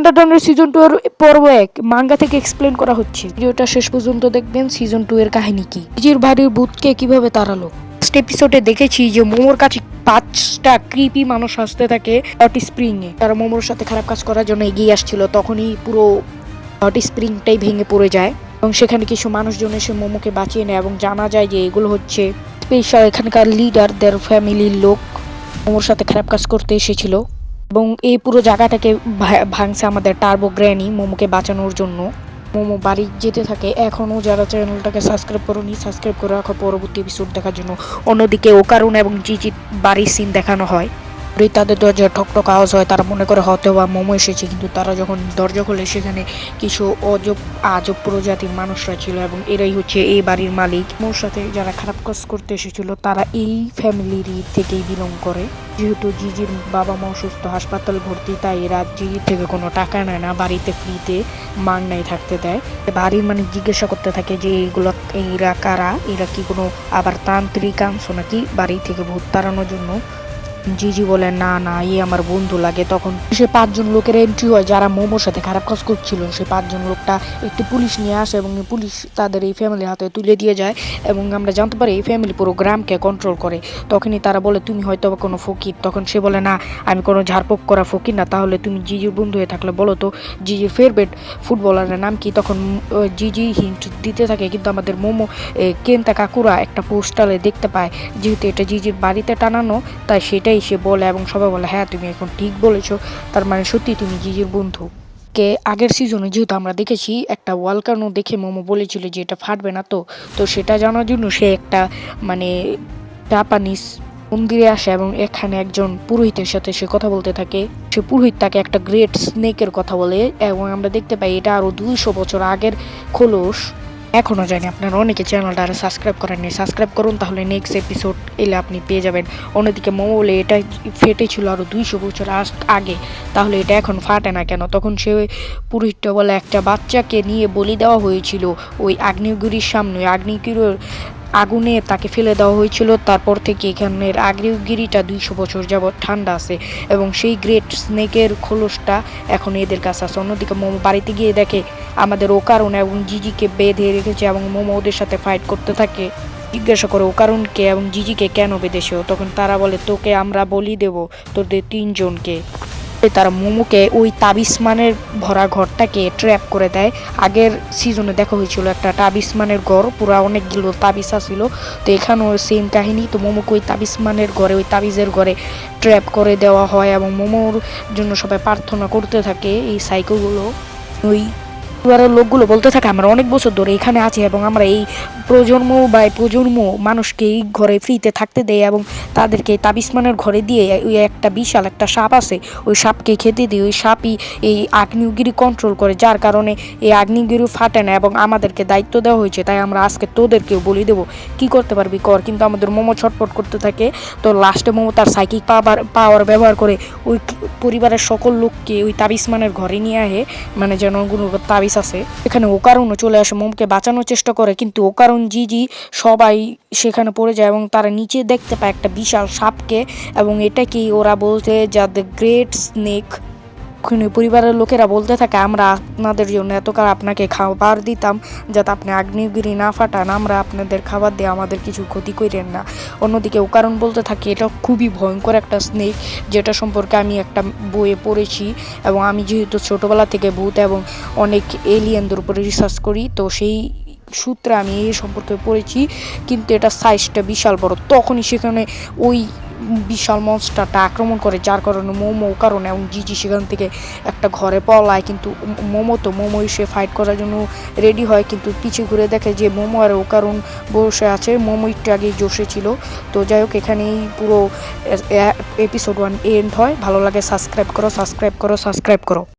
থান্ডারডনের season 2 এর পর্ব 1 manga থেকে এক্সপ্লেন করা হচ্ছে। ভিডিওটা শেষ পর্যন্ত দেখবেন সিজন 2 এর কাহিনী কি, জিজির বাড়ির ভূতকে কিভাবে তাড়ালো। ফার্স্ট এপিসোডে দেখেছি যে মোমোর কাছে 5টা ক্রিপি মানুষ আসতে থাকে হট স্প্রিং এ। তারা মোমোর সাথে খারাপ কাজ করার জন্য এগিয়ে আসছিল, তখনই পুরো হট স্প্রিংটাই ভেঙে পড়ে যায় এবং সেখানে কিছু মানুষজন এসে মোমোকে বাঁচিয়ে নেয় এবং জানা যায় যে এগুলো হচ্ছে স্পেশাল এখানকার লিডারদের ফ্যামিলির লোক মোমোর সাথে খারাপ কাজ করতে এসেছিল। এবং এই পুরো জায়গাটাকে ভাঙছে আমাদের টার্বো গ্র্যানি মোমোকে বাঁচানোর জন্য। মোমো বাড়ি যেতে থাকে। এখনও যারা চ্যানেলটাকে সাবস্ক্রাইব করোনি সাবস্ক্রাইব করে রাখো পরবর্তী এপিসোড দেখার জন্য। অন্যদিকে ওকারুন এবং জিজির বাড়ির সিন দেখানো হয়। তাদের দরজা ঠকঠক আওয়াজ হয়, তারা মনে করে হয়তো বা মোমো এসেছে, কিন্তু তারা যখন দরজা খোলে সেখানে কিছু আজব প্রজাতির মানুষরা ছিল এবং এরাই হচ্ছে এই বাড়ির মালিক। মোর সাথে যারা খারাপ কাজ করতে এসেছিল তারা এই ফ্যামিলির থেকেই বিলং করে। যেহেতু জিজির বাবা মা অসুস্থ, হাসপাতাল ভর্তি, তাই এরা জিজির থেকে কোনো টাকা নেয় না, বাড়িতে ফ্রিতে মাংনায় থাকতে দেয়। বাড়ির মালিক জিজ্ঞাসা করতে থাকে যে এরা কারা, এরা কি কোনো আবার তান্ত্রিক আনছো নাকি বাড়ি থেকে ভূত তাড়ানোর জন্য। জিজি বলে না না, আমার বন্ধু লাগে। তখন সে 5 জন লোকের এন্ট্রি হয় যারা মোমোর সাথে খারাপ কাজ করছিল। সে 5 জন লোকটা একটি পুলিশ নিয়ে আসে এবং পুলিশ তাদের এই ফ্যামিলির হাতে তুলে দিয়ে যায় এবং আমরা জানতে পারি এই ফ্যামিলি পুরো গ্রামকে কন্ট্রোল করে। তখনই তারা বলে তুমি হয়তো বা কোনো ফকির। তখন সে বলে না, আমি কোনো ঝাড়পোক করা ফকির না। তাহলে তুমি জিজির বন্ধু হয়ে থাকলে বলো তো জিজির ফেভারিট ফুটবলারের নাম কি। তখন জিজি হিন্ট দিতে থাকে, কিন্তু আমাদের মোমো কেন্তা কাকুরা একটা পোস্টারে দেখতে পায় যেহেতু এটা জিজির বাড়িতে টানানো, তাই সেটাই সে বলে এবং সবাই বলে হ্যাঁ তুমি এখন ঠিক বলেছো, তার মানে সত্যি তুমি জিজির বন্ধু। কে আগের সিজনে যেহেতু আমরা দেখেছি একটা ওয়ালকানো দেখে মোমো বলেছিল যে এটা ফাটবে না, তো সেটা জানার জন্য সে একটা মানে জাপানিজ মন্দিরে আসে এবং এখানে একজন পুরোহিতের সাথে সে কথা বলতে থাকে। সে পুরোহিত তাকে একটা গ্রেট স্নেকের কথা বলে এবং আমরা দেখতে পাই এটা আরো 200 বছর আগের খোলস। এখনও জানি আপনারা অনেকে চ্যানেলটা আর সাবস্ক্রাইব করেননি, সাবস্ক্রাইব করুন, তাহলে নেক্সট এপিসোড এলে আপনি পেয়ে যাবেন। অন্যদিকে মোমো বলে এটা ফেটেছিল আরও 200 বছর আগে, তাহলে এটা এখন ফাটে না কেন। তখন সে পুরোহিতটা বলে একটা বাচ্চাকে নিয়ে বলি দেওয়া হয়েছিল ওই আগ্নেয়গিরির সামনে। আগ্নেয়গিরির আগুনে তাকে ফেলে দেওয়া হয়েছিল, তারপর থেকে এখানের আগ্নেয়গিরিটা 200 বছর যাবৎ ঠান্ডা আছে এবং সেই গ্রেট স্নেকের খোলসটা এখন এদের কাছে আছে। অন্যদিকে মোমো বাড়িতে গিয়ে দেখে আমাদের ওকারুন এবং জিজিকে বেঁধে রেখেছে এবং মোমো ওদের সাথে ফাইট করতে থাকে। জিজ্ঞাসা করে ওকারুনকে এবং জিজিকে কেন বেঁধেছে, তখন তারা বলে তোকে আমরা বলি দেব, তোদের 3 জনকে। তারা মোমোকে ওই তাবিসমানের ভরা ঘরটাকে ট্র্যাপ করে দেয়। আগের সিজনে দেখা হয়েছিল একটা তাবিসমানের ঘর, পুরা অনেকগুলো তাবিজ ছিল, তো এখানেও সেম কাহিনী। তো মোমোকে ওই তাবিসমানের ঘরে, ওই তাবিজের ঘরে ট্র্যাপ করে দেওয়া হয় এবং মোমোর জন্য সবাই প্রার্থনা করতে থাকে। এই সাইকোগুলো ওই পরিবারের লোকগুলো বলতে থাকে আমরা অনেক বছর ধরে এখানে আছি এবং আমরা এই প্রজন্ম মানুষকে এই ঘরে ফ্রিতে থাকতে দেয় এবং তাদেরকে তাবিসমানের ঘরে দিয়ে ওই একটা বিশাল একটা সাপ আছে, ওই সাপকে খেতে দিয়ে ওই সাপই এই আগ্নেয়গিরি কন্ট্রোল করে, যার কারণে এই আগ্নেয়গিরি ফাটে না এবং আমাদেরকে দায়িত্ব দেওয়া হয়েছে, তাই আমরা আজকে তোদেরকেও বলি দেবো, কি করতে পারবি কর। কিন্তু আমাদের মোমো ছটফট করতে থাকে। তো লাস্টে মোমো তার সাইকিক পাওয়ার ব্যবহার করে ওই পরিবারের সকল লোককে ওই তাবিসমানের ঘরে নিয়ে আসে, মানে যেন কোনো তাবিজ আছে। এখানে ওকারুনও চলে আসে, মোমকে বাঁচানোর চেষ্টা করে, কিন্তু ওকারুন জিজি সবাই সেখানে পড়ে যায় এবং তারা নিচে দেখতে পায় একটা বিশাল সাপকে এবং এটা কি ওরা বলতে যা দ্য গ্রেট স্নেক। পরিবারের লোকেরা বলতে থাকে আমরা আপনাদের জন্য এতকাল আপনাকে খাবার দিতাম যাতে আপনি আগ্নেয়গিরি না ফাটান, আমরা আপনাদের খাবার দিয়ে আমাদের কিছু ক্ষতি করেন না। অন্যদিকে ওকারুন বলতে থাকে এটা খুবই ভয়ঙ্কর একটা স্নেক, যেটা সম্পর্কে আমি একটা বইয়ে পড়েছি এবং আমি যেহেতু ছোটোবেলা থেকে ভূত এবং অনেক এলিয়েনদের উপরে রিসার্চ করি, তো সেই সূত্রে আমি এই সম্পর্কে পড়েছি, কিন্তু এটা সাইজটা বিশাল বড়। তখনই সেখানে ওই বিশাল মনস্টারটা আক্রমণ করে, যার কারণে মোমো কারণে এবং জিজি সেখান থেকে একটা ঘরে পলায়। কিন্তু মোমো সে ফাইট করার জন্য রেডি হয়, কিন্তু পিছিয়ে ঘুরে দেখে যে মোমো আর ওকারুন বসে আছে। মোমো একটু আগেই জোশে ছিল। তো যাই হোক, এখানেই পুরো এপিসোড 1 এন্ড হয়। ভালো লাগে সাবস্ক্রাইব করো।